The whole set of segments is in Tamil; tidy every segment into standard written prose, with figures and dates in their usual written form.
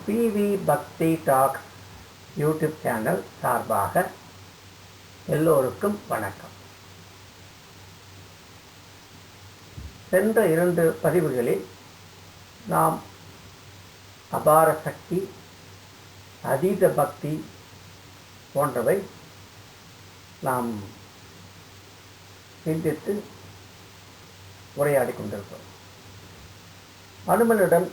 பிவி பக்தி டாக்ஸ் யூடியூப் சேனல் சார்பாக எல்லோருக்கும் வணக்கம். சென்ற 2 பதிவுகளில் நாம் அபார சக்தி, அதீத பக்தி போன்றவை நாம் சிந்தித்து உரையாடி கொண்டிருக்கிறோம். அனுமனிடம்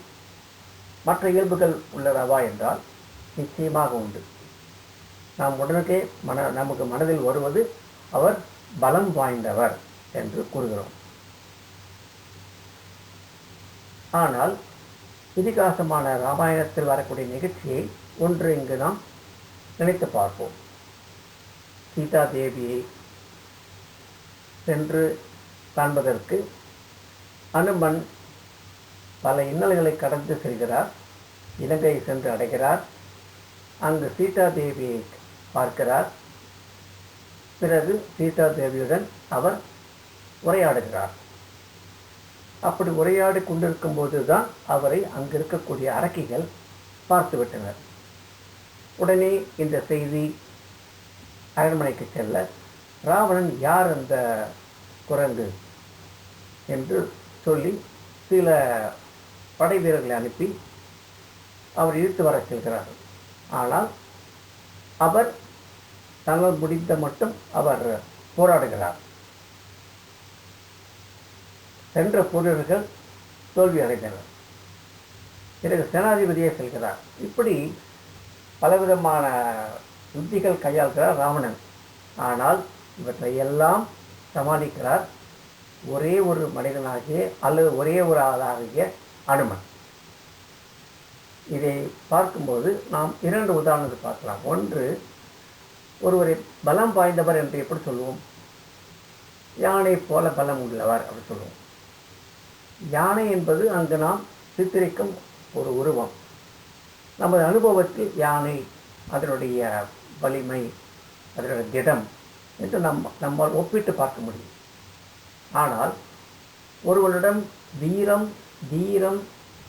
மற்ற இயல்புகள் உள்ளதவா என்றால் நிச்சயமாக உண்டு. நாம் உடனே நமக்கு மனதில் வருவது அவர் பலம் வாய்ந்தவர் என்று கூறுகிறோம். ஆனால் இதிகாசமான ராமாயணத்தில் வரக்கூடிய நிகழ்ச்சியை ஒன்று இங்கு நாம் நினைத்து பார்ப்போம். சீதா தேவியை சென்று காண்பதற்கு அனுமன் பல இன்னல்களை கடந்து செல்கிறார். இலங்கையை சென்று அடைகிறார். அங்கு சீதா தேவியை பார்க்கிறார். பிறகு சீதா தேவியுடன் அவர் உரையாடுகிறார். அப்படி உரையாடி கொண்டிருக்கும் போதுதான் அவரை அங்கு இருக்கக்கூடிய அரக்கிகள் பார்த்துவிட்டனர். உடனே இந்த செய்தி அரண்மனைக்கு செல்ல, ராவணன் யார் அந்த குரங்கு என்று சொல்லி சில படை வீரர்களை அனுப்பி அவர் இழுத்து வர செல்கிறார்கள். ஆனால் அவர் தங்கள் முடிந்த மட்டும் அவர் போராடுகிறார். சென்ற போரர்கள் தோல்வி அடைந்தனர். பிறகு சேனாதிபதியே செல்கிறார். இப்படி பலவிதமான யுத்திகள் கையாள்கிறார் ராவணன். ஆனால் இவற்றையெல்லாம் சமாளிக்கிறார் ஒரே ஒரு மனிதனாகிய அல்லது ஒரே ஒரு ஆளாகிய அனுமன். இதை பார்க்கும்போது நாம் 2 உதாரணத்தை பார்க்கலாம். ஒன்று, ஒருவரை பலம் வாய்ந்தவர் என்று எப்படி சொல்லுவோம்? யானை போல பலம் உள்ளவர் அப்படி சொல்லுவோம். யானை என்பது அங்கு நாம் சித்தரிக்கும் ஒரு உருவம். நமது அனுபவத்தில் யானை அதனுடைய வலிமை, அதனுடைய திடம் என்று நம்மால் ஒப்பிட்டு பார்க்க முடியும். ஆனால் ஒருவனிடம் வீரம், தீரம்,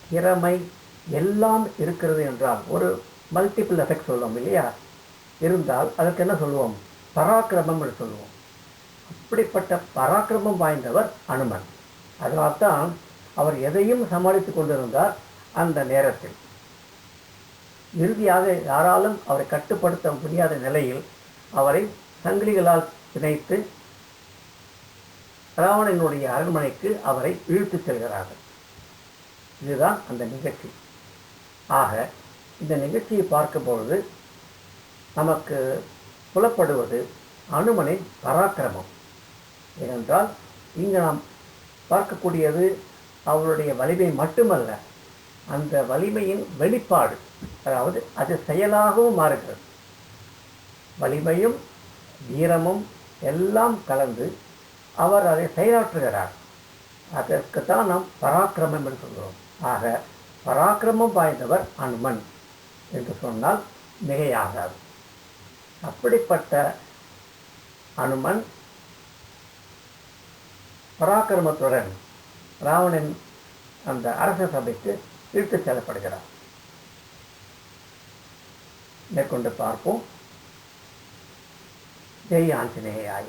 திறமை எல்லாம் இருக்கிறது என்றால், ஒரு மல்டிபிள் எஃபெக்ட் சொல்லுவோம் இல்லையா, இருந்தால் அதற்கு என்ன சொல்லுவோம்? பராக்கிரமம் என்று சொல்லுவோம். அப்படிப்பட்ட பராக்கிரமம் வாய்ந்தவர் அனுமன். அதனால்தான் அவர் எதையும் சமாளித்து கொண்டிருந்தார். அந்த நேரத்தில் இறுதியாக யாராலும் அவரை கட்டுப்படுத்த முடியாத நிலையில் அவரை சங்கிலிகளால் பிணைத்து ராவணனுடைய அரண்மனைக்கு அவரை இழுத்து செல்கிறார்கள். இதுதான் அந்த நிகழ்ச்சி. ஆக இந்த நிகழ்ச்சியை பார்க்கும்பொழுது நமக்கு புலப்படுவது அனுமனின் பராக்கிரமம். ஏனென்றால் இங்கு நாம் பார்க்கக்கூடியது அவருடைய வலிமை மட்டுமல்ல, அந்த வலிமையின் வெளிப்பாடு, அதாவது அது செயலாகவும் மாறுகிறது. வலிமையும் வீரமும் எல்லாம் கலந்து அவர் அதை செயலாற்றுகிறார். அதற்குத்தான் நாம் பராக்கிரமம் என்று சொல்கிறோம். ஆக பராக்கிரமம் வாய்ந்தவர் அனுமன் என்று சொன்னால் மிகையாகாது. அப்படிப்பட்ட அனுமன் பராக்கிரமத்துடன் ராவணன் அந்த அரச சபைக்கு இழுத்துச் செல்லப்படுகிறார். மேற்கொண்டு பார்ப்போம். ஜெய் ஆஞ்சநேயாய.